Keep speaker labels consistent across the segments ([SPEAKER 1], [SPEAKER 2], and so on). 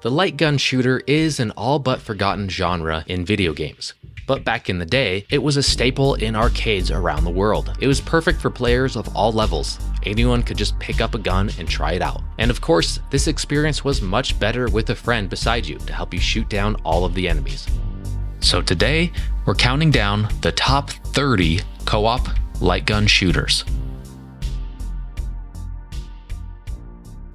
[SPEAKER 1] The light gun shooter is an all but forgotten genre in video games. But back in the day, it was a staple in arcades around the world. It was perfect for players of all levels. Anyone could just pick up a gun and try it out. And of course, this experience was much better with a friend beside you to help you shoot down all of the enemies. So today, we're counting down the top 30 co-op light gun shooters.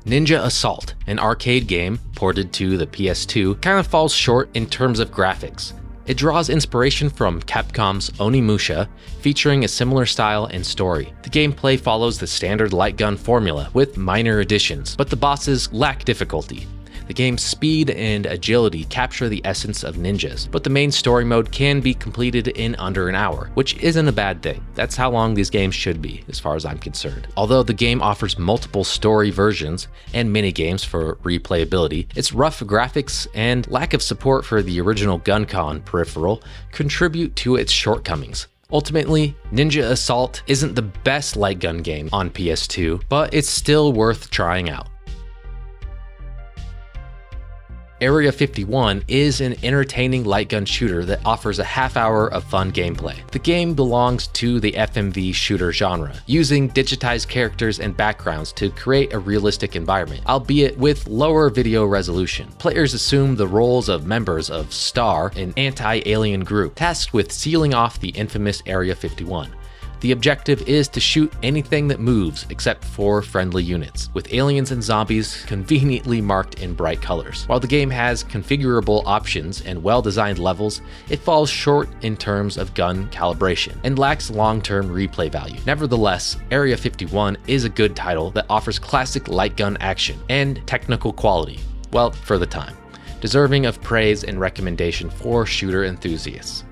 [SPEAKER 1] Ninja Assault, an arcade game ported to the PS2, kind of falls short in terms of graphics. It draws inspiration from Capcom's Onimusha, featuring a similar style and story. The gameplay follows the standard light gun formula with minor additions, but the bosses lack difficulty. The game's speed and agility capture the essence of ninjas, but the main story mode can be completed in under an hour, which isn't a bad thing. That's how long these games should be, as far as I'm concerned. Although the game offers multiple story versions and mini-games for replayability, its rough graphics and lack of support for the original GunCon peripheral contribute to its shortcomings. Ultimately, Ninja Assault isn't the best light gun game on PS2, but it's still worth trying out. Area 51 is an entertaining light gun shooter that offers a half hour of fun gameplay. The game belongs to the FMV shooter genre, using digitized characters and backgrounds to create a realistic environment, albeit with lower video resolution. Players assume the roles of members of STAR, an anti-alien group, tasked with sealing off the infamous Area 51. The objective is to shoot anything that moves except for friendly units, with aliens and zombies conveniently marked in bright colors. While the game has configurable options and well-designed levels, it falls short in terms of gun calibration and lacks long-term replay value. Nevertheless, Area 51 is a good title that offers classic light gun action and technical quality, well, for the time, deserving of praise and recommendation for shooter enthusiasts.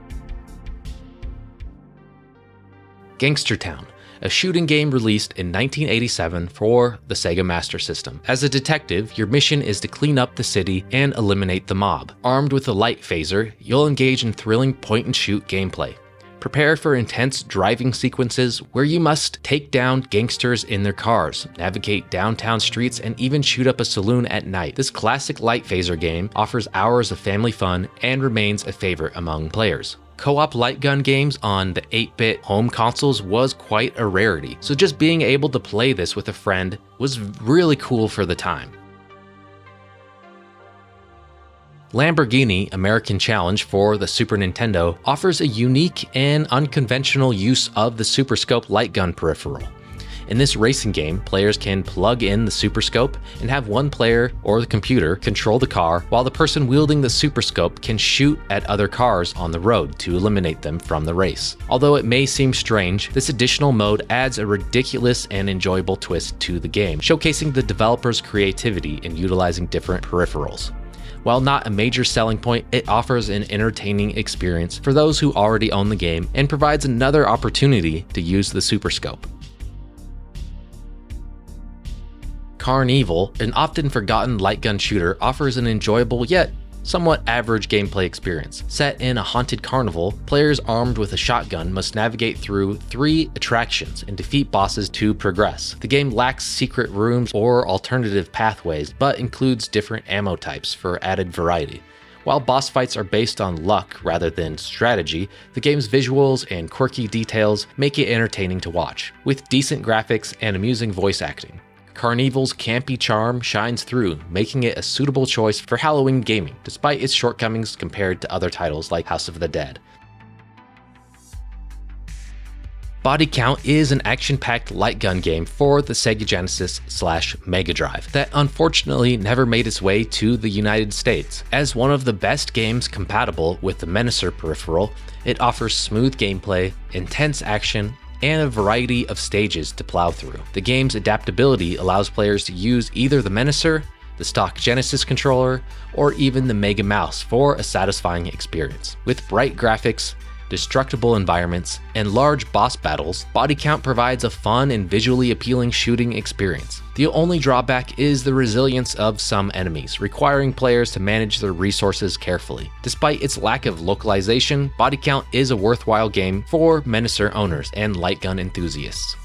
[SPEAKER 1] Gangster Town, a shooting game released in 1987 for the Sega Master System. As a detective, your mission is to clean up the city and eliminate the mob. Armed with a light phaser, you'll engage in thrilling point-and-shoot gameplay. Prepare for intense driving sequences where you must take down gangsters in their cars, navigate downtown streets, and even shoot up a saloon at night. This classic light phaser game offers hours of family fun and remains a favorite among players. Co-op light gun games on the 8-bit home consoles was quite a rarity, so just being able to play this with a friend was really cool for the time. Lamborghini American Challenge for the Super Nintendo offers a unique and unconventional use of the Super Scope light gun peripheral. In this racing game, players can plug in the Super Scope and have one player or the computer control the car, while the person wielding the Super Scope can shoot at other cars on the road to eliminate them from the race. Although it may seem strange, this additional mode adds a ridiculous and enjoyable twist to the game, showcasing the developer's creativity in utilizing different peripherals. While not a major selling point, it offers an entertaining experience for those who already own the game and provides another opportunity to use the Super Scope. CarnEvil, an often forgotten light gun shooter, offers an enjoyable yet somewhat average gameplay experience. Set in a haunted carnival, players armed with a shotgun must navigate through 3 attractions and defeat bosses to progress. The game lacks secret rooms or alternative pathways, but includes different ammo types for added variety. While boss fights are based on luck rather than strategy, the game's visuals and quirky details make it entertaining to watch, with decent graphics and amusing voice acting. CarnEvil's campy charm shines through, making it a suitable choice for Halloween gaming, despite its shortcomings compared to other titles like House of the Dead. Body Count is an action-packed light gun game for the Sega Genesis/Mega Drive that unfortunately never made its way to the United States. As one of the best games compatible with the Menacer peripheral, it offers smooth gameplay, intense action, and a variety of stages to plow through. The game's adaptability allows players to use either the Menacer, the stock Genesis controller, or even the Mega Mouse for a satisfying experience. With bright graphics, destructible environments, and large boss battles, Body Count provides a fun and visually appealing shooting experience. The only drawback is the resilience of some enemies, requiring players to manage their resources carefully. Despite its lack of localization, Body Count is a worthwhile game for Menacer owners and light gun enthusiasts.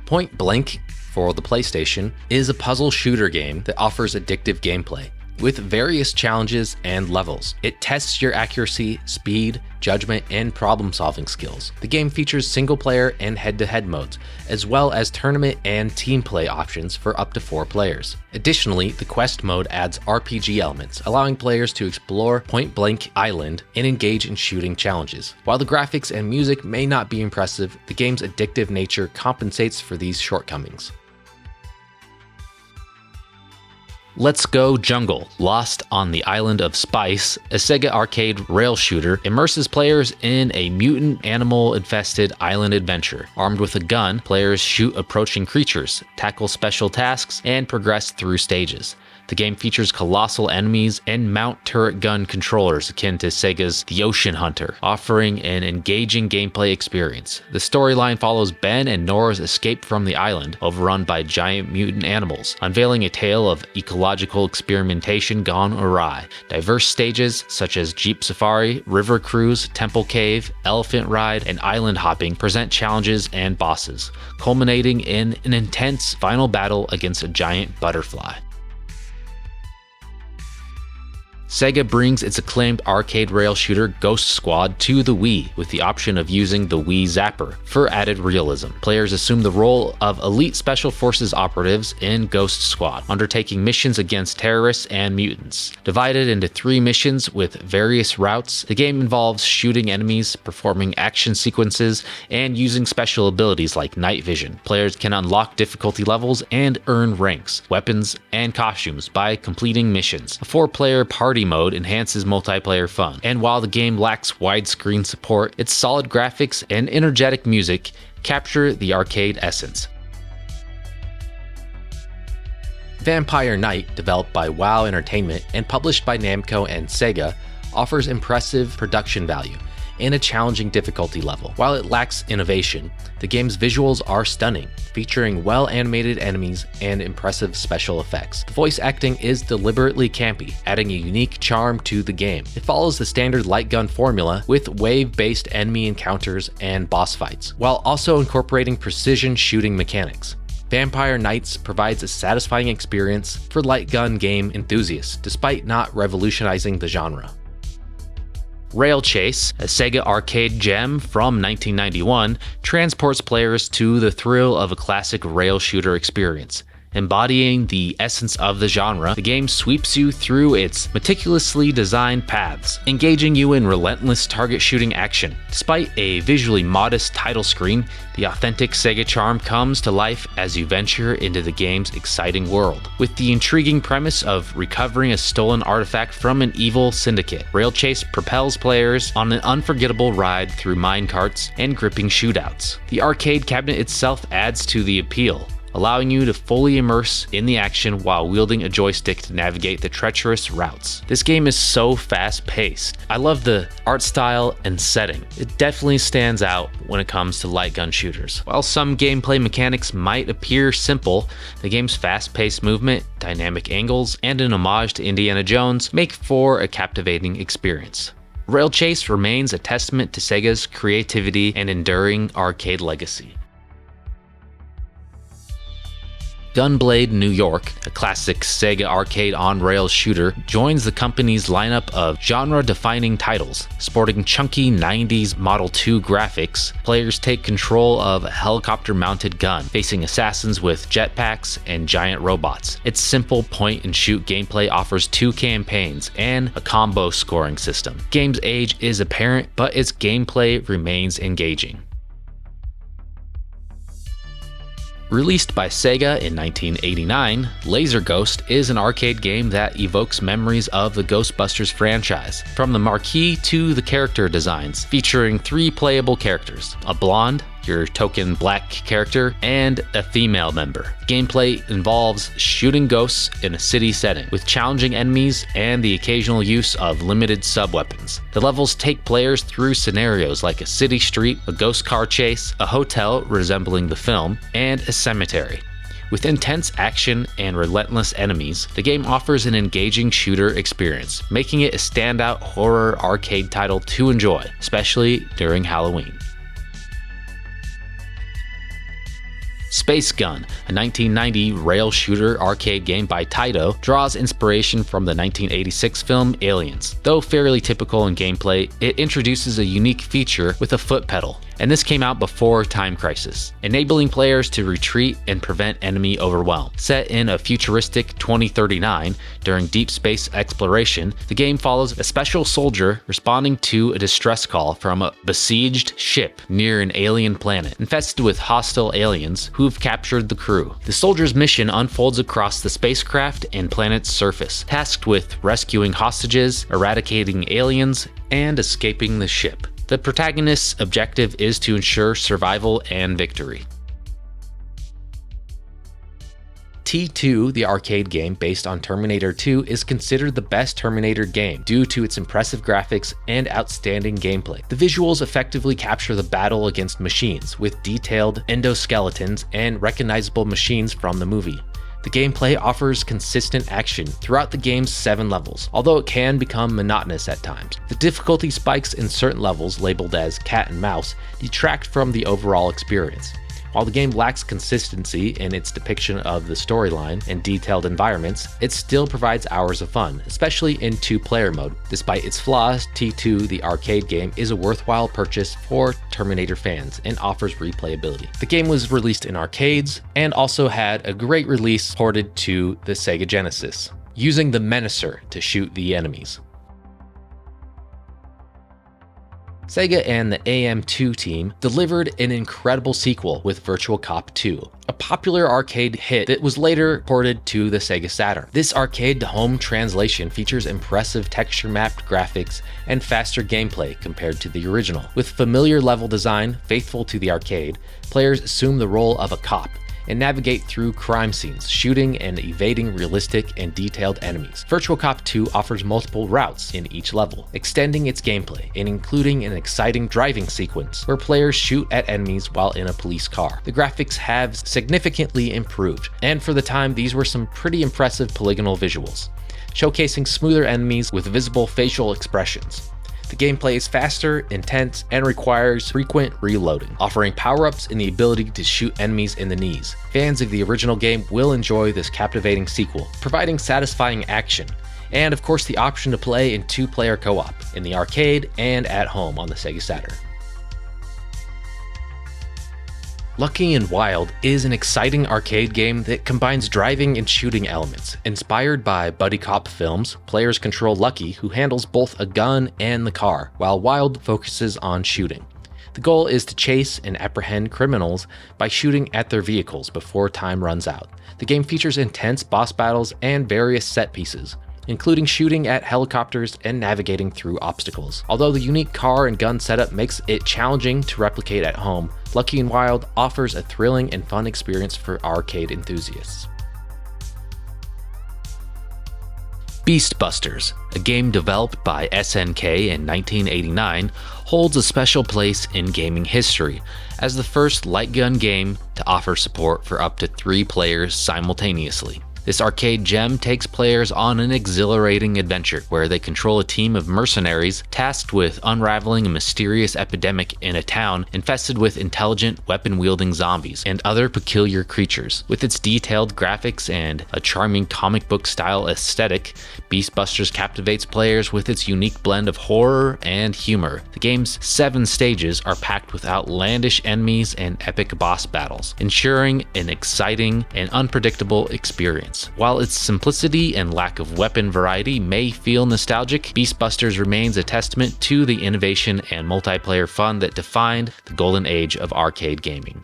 [SPEAKER 1] Point Blank for the PlayStation, is a puzzle shooter game that offers addictive gameplay with various challenges and levels. It tests your accuracy, speed, judgment, and problem-solving skills. The game features single-player and head-to-head modes, as well as tournament and team play options for up to 4 players. Additionally, the quest mode adds RPG elements, allowing players to explore point-blank island and engage in shooting challenges. While the graphics and music may not be impressive, the game's addictive nature compensates for these shortcomings. Let's Go Jungle, Lost on the Island of Spice, a Sega arcade rail shooter, immerses players in a mutant animal-infested island adventure. Armed with a gun, players shoot approaching creatures, tackle special tasks, and progress through stages. The game features colossal enemies and mount turret gun controllers akin to Sega's The Ocean Hunter, offering an engaging gameplay experience. The storyline follows Ben and Nora's escape from the island, overrun by giant mutant animals, unveiling a tale of ecological experimentation gone awry. Diverse stages such as Jeep Safari, River Cruise, Temple Cave, Elephant Ride, and Island Hopping present challenges and bosses, culminating in an intense final battle against a giant butterfly. Sega brings its acclaimed arcade rail shooter Ghost Squad to the Wii with the option of using the Wii Zapper for added realism. Players assume the role of elite special forces operatives in Ghost Squad, undertaking missions against terrorists and mutants. Divided into 3 missions with various routes, the game involves shooting enemies, performing action sequences, and using special abilities like night vision. Players can unlock difficulty levels and earn ranks, weapons, and costumes by completing missions. A 4-player party mode enhances multiplayer fun, and while the game lacks widescreen support, its solid graphics and energetic music capture the arcade essence. Vampire Knight, developed by WoW Entertainment and published by Namco and Sega, offers impressive production value and a challenging difficulty level. While it lacks innovation, the game's visuals are stunning, featuring well-animated enemies and impressive special effects. The voice acting is deliberately campy, adding a unique charm to the game. It follows the standard light gun formula with wave-based enemy encounters and boss fights, while also incorporating precision shooting mechanics. Vampire Knights provides a satisfying experience for light gun game enthusiasts, despite not revolutionizing the genre. Rail Chase, a Sega arcade gem from 1991, transports players to the thrill of a classic rail shooter experience. Embodying the essence of the genre, the game sweeps you through its meticulously designed paths, engaging you in relentless target shooting action. Despite a visually modest title screen, the authentic Sega charm comes to life as you venture into the game's exciting world. With the intriguing premise of recovering a stolen artifact from an evil syndicate, Rail Chase propels players on an unforgettable ride through minecarts and gripping shootouts. The arcade cabinet itself adds to the appeal, allowing you to fully immerse in the action while wielding a joystick to navigate the treacherous routes. This game is so fast-paced. I love the art style and setting. It definitely stands out when it comes to light gun shooters. While some gameplay mechanics might appear simple, the game's fast-paced movement, dynamic angles, and an homage to Indiana Jones make for a captivating experience. Rail Chase remains a testament to Sega's creativity and enduring arcade legacy. Gunblade NY, a classic Sega arcade on-rails shooter, joins the company's lineup of genre-defining titles. Sporting chunky 90s Model 2 graphics, players take control of a helicopter-mounted gun, facing assassins with jetpacks and giant robots. Its simple point-and-shoot gameplay offers 2 campaigns and a combo scoring system. The game's age is apparent, but its gameplay remains engaging. Released by Sega in 1989, Laser Ghost is an arcade game that evokes memories of the Ghostbusters franchise, from the marquee to the character designs, featuring 3 playable characters: a blonde, your token black character, and a female member. Gameplay involves shooting ghosts in a city setting, with challenging enemies and the occasional use of limited sub-weapons. The levels take players through scenarios like a city street, a ghost car chase, a hotel resembling the film, and a cemetery. With intense action and relentless enemies, the game offers an engaging shooter experience, making it a standout horror arcade title to enjoy, especially during Halloween. Space Gun, a 1990 rail shooter arcade game by Taito, draws inspiration from the 1986 film Aliens. Though fairly typical in gameplay, it introduces a unique feature with a foot pedal, and this came out before Time Crisis, enabling players to retreat and prevent enemy overwhelm. Set in a futuristic 2039 during deep space exploration, the game follows a special soldier responding to a distress call from a besieged ship near an alien planet, infested with hostile aliens who've captured the crew. The soldier's mission unfolds across the spacecraft and planet's surface, tasked with rescuing hostages, eradicating aliens, and escaping the ship. The protagonist's objective is to ensure survival and victory. T2, the arcade game based on Terminator 2, is considered the best Terminator game due to its impressive graphics and outstanding gameplay. The visuals effectively capture the battle against machines, with detailed endoskeletons and recognizable machines from the movie. The gameplay offers consistent action throughout the game's 7 levels, although it can become monotonous at times. The difficulty spikes in certain levels, labeled as cat and mouse, detract from the overall experience. While the game lacks consistency in its depiction of the storyline and detailed environments, it still provides hours of fun, especially in 2-player mode. Despite its flaws, T2, the arcade game, is a worthwhile purchase for Terminator fans and offers replayability. The game was released in arcades and also had a great release ported to the Sega Genesis, using the Menacer to shoot the enemies. Sega and the AM2 team delivered an incredible sequel with Virtua Cop 2, a popular arcade hit that was later ported to the Sega Saturn. This arcade-to-home translation features impressive texture-mapped graphics and faster gameplay compared to the original. With familiar level design faithful to the arcade, players assume the role of a cop and navigate through crime scenes, shooting and evading realistic and detailed enemies. Virtua Cop 2 offers multiple routes in each level, extending its gameplay and including an exciting driving sequence where players shoot at enemies while in a police car. The graphics have significantly improved, and for the time, these were some pretty impressive polygonal visuals, showcasing smoother enemies with visible facial expressions. The gameplay is faster, intense, and requires frequent reloading, offering power-ups and the ability to shoot enemies in the knees. Fans of the original game will enjoy this captivating sequel, providing satisfying action, and of course the option to play in 2-player co-op, in the arcade and at home on the Sega Saturn. Lucky and Wild is an exciting arcade game that combines driving and shooting elements. Inspired by buddy cop films, players control Lucky, who handles both a gun and the car, while Wild focuses on shooting. The goal is to chase and apprehend criminals by shooting at their vehicles before time runs out. The game features intense boss battles and various set pieces, including shooting at helicopters and navigating through obstacles. Although the unique car and gun setup makes it challenging to replicate at home, Lucky and Wild offers a thrilling and fun experience for arcade enthusiasts. Beast Busters, a game developed by SNK in 1989, holds a special place in gaming history as the first light gun game to offer support for up to 3 players simultaneously. This arcade gem takes players on an exhilarating adventure where they control a team of mercenaries tasked with unraveling a mysterious epidemic in a town infested with intelligent, weapon-wielding zombies and other peculiar creatures. With its detailed graphics and a charming comic book style aesthetic, Beast Busters captivates players with its unique blend of horror and humor. The game's 7 stages are packed with outlandish enemies and epic boss battles, ensuring an exciting and unpredictable experience. While its simplicity and lack of weapon variety may feel nostalgic, Beast Busters remains a testament to the innovation and multiplayer fun that defined the golden age of arcade gaming.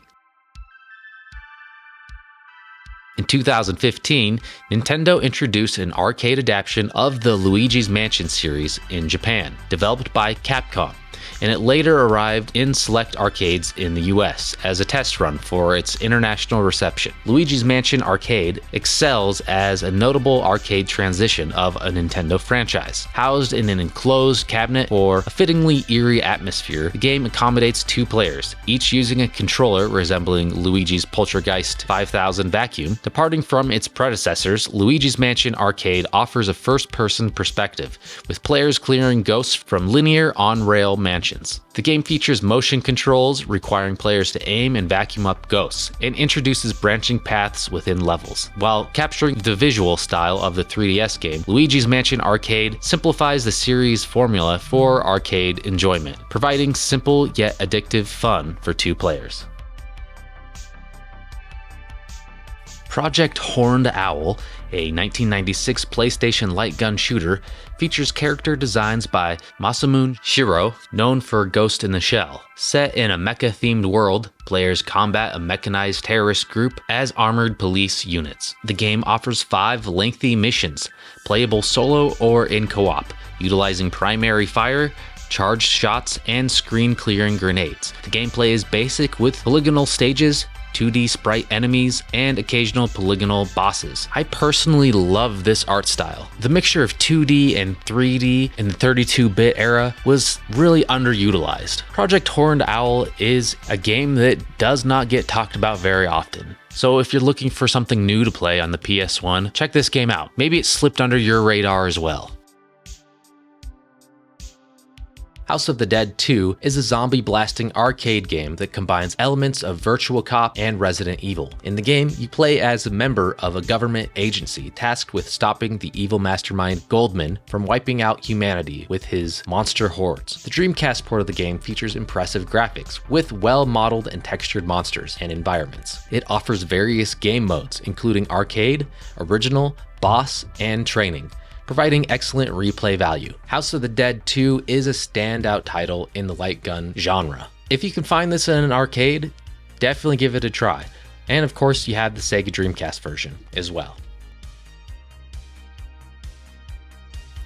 [SPEAKER 1] In 2015, Nintendo introduced an arcade adaptation of the Luigi's Mansion series in Japan, developed by Capcom, and it later arrived in select arcades in the US as a test run for its international reception. Luigi's Mansion Arcade excels as a notable arcade transition of a Nintendo franchise. Housed in an enclosed cabinet for a fittingly eerie atmosphere, the game accommodates 2 players, each using a controller resembling Luigi's Poltergeist 5000 vacuum. Departing from its predecessors, Luigi's Mansion Arcade offers a first-person perspective, with players clearing ghosts from linear on-rail mansions. The game features motion controls requiring players to aim and vacuum up ghosts, and introduces branching paths within levels. While capturing the visual style of the 3DS game, Luigi's Mansion Arcade simplifies the series' formula for arcade enjoyment, providing simple yet addictive fun for 2 players. Project Horned Owl, a 1996 PlayStation light gun shooter, features character designs by Masamune Shirow, known for Ghost in the Shell. Set in a mecha-themed world, players combat a mechanized terrorist group as armored police units. The game offers 5 lengthy missions, playable solo or in co-op, utilizing primary fire, charged shots, and screen-clearing grenades. The gameplay is basic with polygonal stages, 2D sprite enemies, and occasional polygonal bosses. I personally love this art style. The mixture of 2D and 3D in the 32-bit era was really underutilized. Project Horned Owl is a game that does not get talked about very often. So if you're looking for something new to play on the PS1, check this game out. Maybe it slipped under your radar as well. House of the Dead 2 is a zombie blasting arcade game that combines elements of Virtua Cop and Resident Evil. In the game, you play as a member of a government agency tasked with stopping the evil mastermind Goldman from wiping out humanity with his monster hordes. The Dreamcast port of the game features impressive graphics with well-modeled and textured monsters and environments. It offers various game modes, including arcade, original, boss, and training, providing excellent replay value. House of the Dead 2 is a standout title in the light gun genre. If you can find this in an arcade, definitely give it a try. And of course, you have the Sega Dreamcast version as well.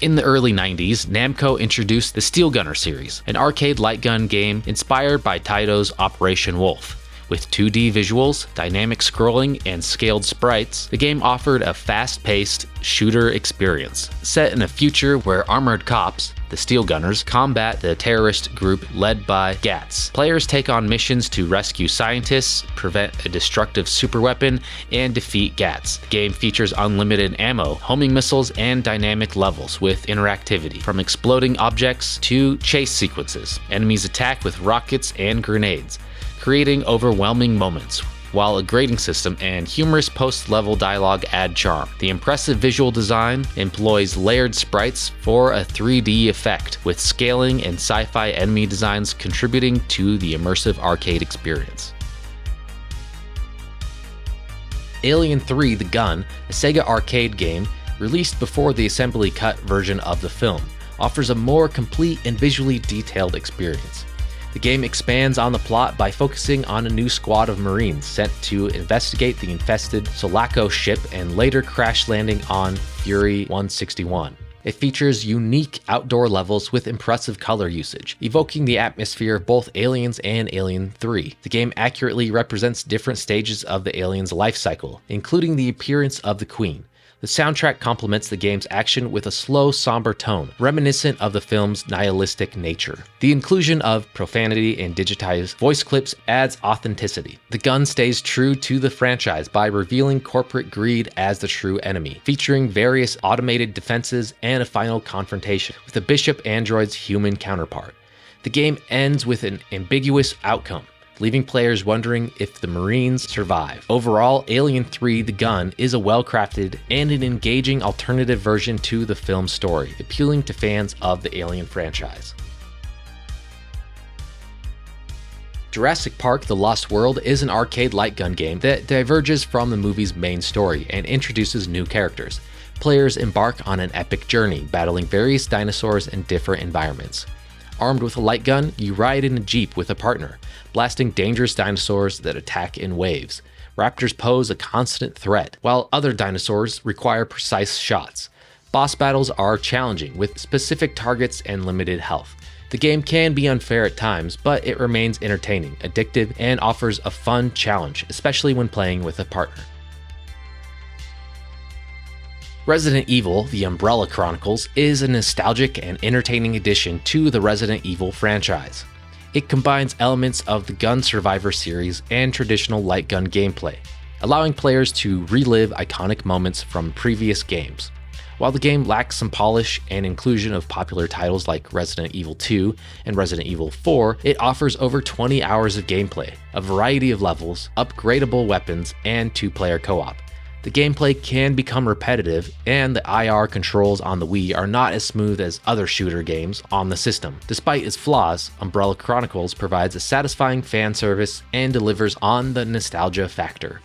[SPEAKER 1] In the early 90s, Namco introduced the Steel Gunner series, an arcade light gun game inspired by Taito's Operation Wolf. With 2D visuals, dynamic scrolling, and scaled sprites, the game offered a fast-paced shooter experience. Set in a future where armored cops, the Steel Gunners, combat the terrorist group led by GATs. Players take on missions to rescue scientists, prevent a destructive superweapon, and defeat GATs. The game features unlimited ammo, homing missiles, and dynamic levels with interactivity, from exploding objects to chase sequences. Enemies attack with rockets and grenades, creating overwhelming moments, while a grading system and humorous post-level dialogue add charm. The impressive visual design employs layered sprites for a 3D effect, with scaling and sci-fi enemy designs contributing to the immersive arcade experience. Alien 3: The Gun, a Sega arcade game released before the assembly cut version of the film, offers a more complete and visually detailed experience. The game expands on the plot by focusing on a new squad of Marines sent to investigate the infested Sulaco ship and later crash landing on Fury 161. It features unique outdoor levels with impressive color usage, evoking the atmosphere of both Aliens and Alien 3. The game accurately represents different stages of the alien's life cycle, including the appearance of the Queen. The soundtrack complements the game's action with a slow, somber tone, reminiscent of the film's nihilistic nature. The inclusion of profanity and digitized voice clips adds authenticity. The gun stays true to the franchise by revealing corporate greed as the true enemy, featuring various automated defenses and a final confrontation with the Bishop android's human counterpart. The game ends with an ambiguous outcome, leaving players wondering if the Marines survive. Overall, Alien 3: The Gun is a well-crafted and an engaging alternative version to the film's story, appealing to fans of the Alien franchise. Jurassic Park: The Lost World is an arcade light gun game that diverges from the movie's main story and introduces new characters. Players embark on an epic journey, battling various dinosaurs in different environments. Armed with a light gun, you ride in a jeep with a partner, blasting dangerous dinosaurs that attack in waves. Raptors pose a constant threat, while other dinosaurs require precise shots. Boss battles are challenging, with specific targets and limited health. The game can be unfair at times, but it remains entertaining, addictive, and offers a fun challenge, especially when playing with a partner. Resident Evil: The Umbrella Chronicles is a nostalgic and entertaining addition to the Resident Evil franchise. It combines elements of the Gun Survivor series and traditional light gun gameplay, allowing players to relive iconic moments from previous games. While the game lacks some polish and inclusion of popular titles like Resident Evil 2 and Resident Evil 4, it offers over 20 hours of gameplay, a variety of levels, upgradable weapons, and 2-player co-op. The gameplay can become repetitive, and the IR controls on the Wii are not as smooth as other shooter games on the system. Despite its flaws, Umbrella Chronicles provides a satisfying fan service and delivers on the nostalgia factor.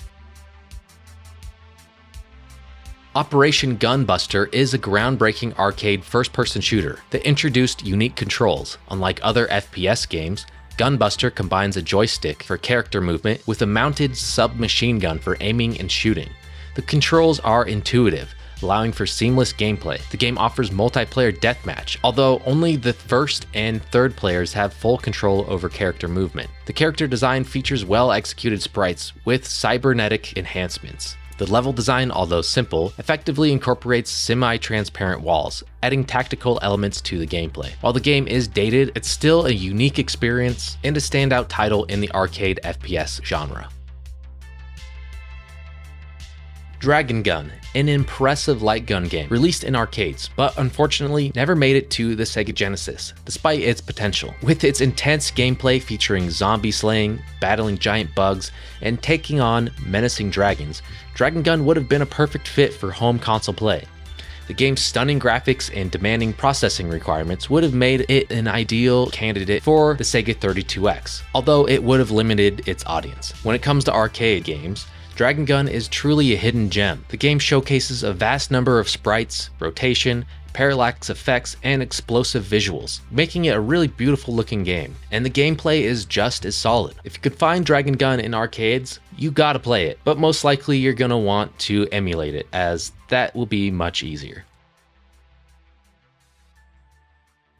[SPEAKER 1] Operation Gunbuster is a groundbreaking arcade first-person shooter that introduced unique controls. Unlike other FPS games, Gunbuster combines a joystick for character movement with a mounted submachine gun for aiming and shooting. The controls are intuitive, allowing for seamless gameplay. The game offers multiplayer deathmatch, although only the first and third players have full control over character movement. The character design features well-executed sprites with cybernetic enhancements. The level design, although simple, effectively incorporates semi-transparent walls, adding tactical elements to the gameplay. While the game is dated, it's still a unique experience and a standout title in the arcade FPS genre. Dragon Gun, an impressive light gun game released in arcades, but unfortunately never made it to the Sega Genesis, despite its potential. With its intense gameplay featuring zombie slaying, battling giant bugs, and taking on menacing dragons, Dragon Gun would have been a perfect fit for home console play. The game's stunning graphics and demanding processing requirements would have made it an ideal candidate for the Sega 32X, although it would have limited its audience. When it comes to arcade games, Dragon Gun is truly a hidden gem. The game showcases a vast number of sprites, rotation, parallax effects, and explosive visuals, making it a really beautiful looking game. And the gameplay is just as solid. If you could find Dragon Gun in arcades, you gotta play it, but most likely you're gonna want to emulate it, as that will be much easier.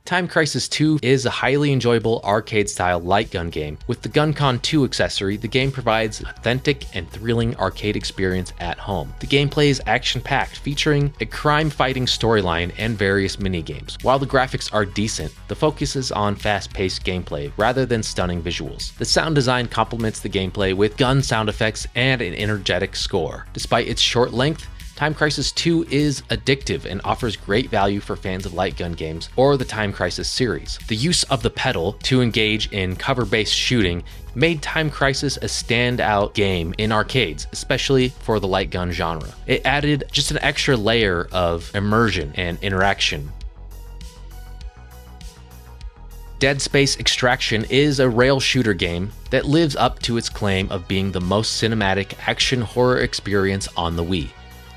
[SPEAKER 1] Time Crisis 2 is a highly enjoyable arcade-style light gun game. With the GunCon 2 accessory, the game provides an authentic and thrilling arcade experience at home. The gameplay is action-packed, featuring a crime-fighting storyline and various mini-games. While the graphics are decent, the focus is on fast-paced gameplay rather than stunning visuals. The sound design complements the gameplay with gun sound effects and an energetic score. Despite its short length, Time Crisis 2 is addictive and offers great value for fans of light gun games or the Time Crisis series. The use of the pedal to engage in cover-based shooting made Time Crisis a standout game in arcades, especially for the light gun genre. It added just an extra layer of immersion and interaction. Dead Space Extraction is a rail shooter game that lives up to its claim of being the most cinematic action horror experience on the Wii.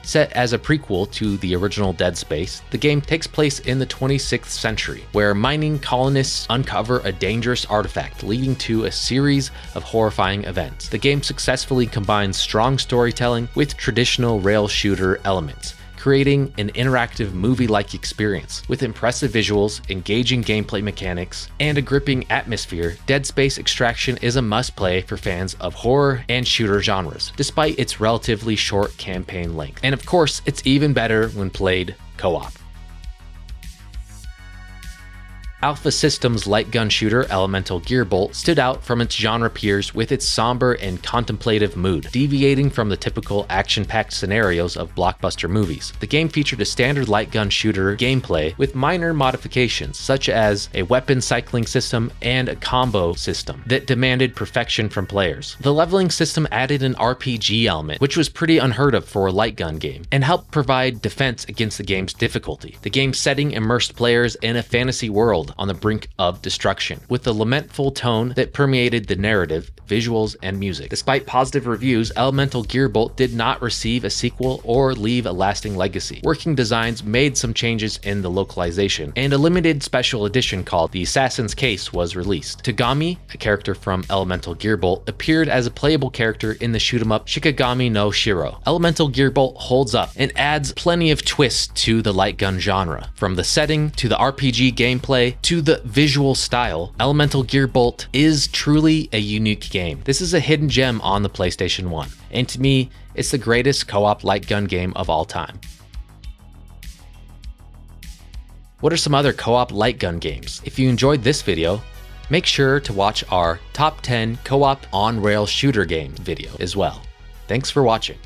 [SPEAKER 1] Set as a prequel to the original Dead Space, the game takes place in the 26th century, where mining colonists uncover a dangerous artifact, leading to a series of horrifying events. The game successfully combines strong storytelling with traditional rail shooter elements, creating an interactive movie-like experience. With impressive visuals, engaging gameplay mechanics, and a gripping atmosphere, Dead Space Extraction is a must-play for fans of horror and shooter genres, despite its relatively short campaign length. And of course, it's even better when played co-op. Alpha Systems light gun shooter Elemental Gearbolt stood out from its genre peers with its somber and contemplative mood, deviating from the typical action-packed scenarios of blockbuster movies. The game featured a standard light gun shooter gameplay with minor modifications, such as a weapon cycling system and a combo system that demanded perfection from players. The leveling system added an RPG element, which was pretty unheard of for a light gun game, and helped provide defense against the game's difficulty. The game's setting immersed players in a fantasy world on the brink of destruction, with a lamentful tone that permeated the narrative, visuals, and music. Despite positive reviews, Elemental Gearbolt did not receive a sequel or leave a lasting legacy. Working Designs made some changes in the localization, and a limited special edition called The Assassin's Case was released. Tagami, a character from Elemental Gearbolt, appeared as a playable character in the shoot-'em-up Shikigami no Shiro. Elemental Gearbolt holds up and adds plenty of twists to the light gun genre. From the setting to the RPG gameplay to the visual style, Elemental Gearbolt is truly a unique game. This is a hidden gem on the PlayStation 1, and to me, it's the greatest co-op light gun game of all time. What are some other co-op light gun games? If you enjoyed this video, make sure to watch our top 10 co-op on-rail shooter game video as well. Thanks for watching.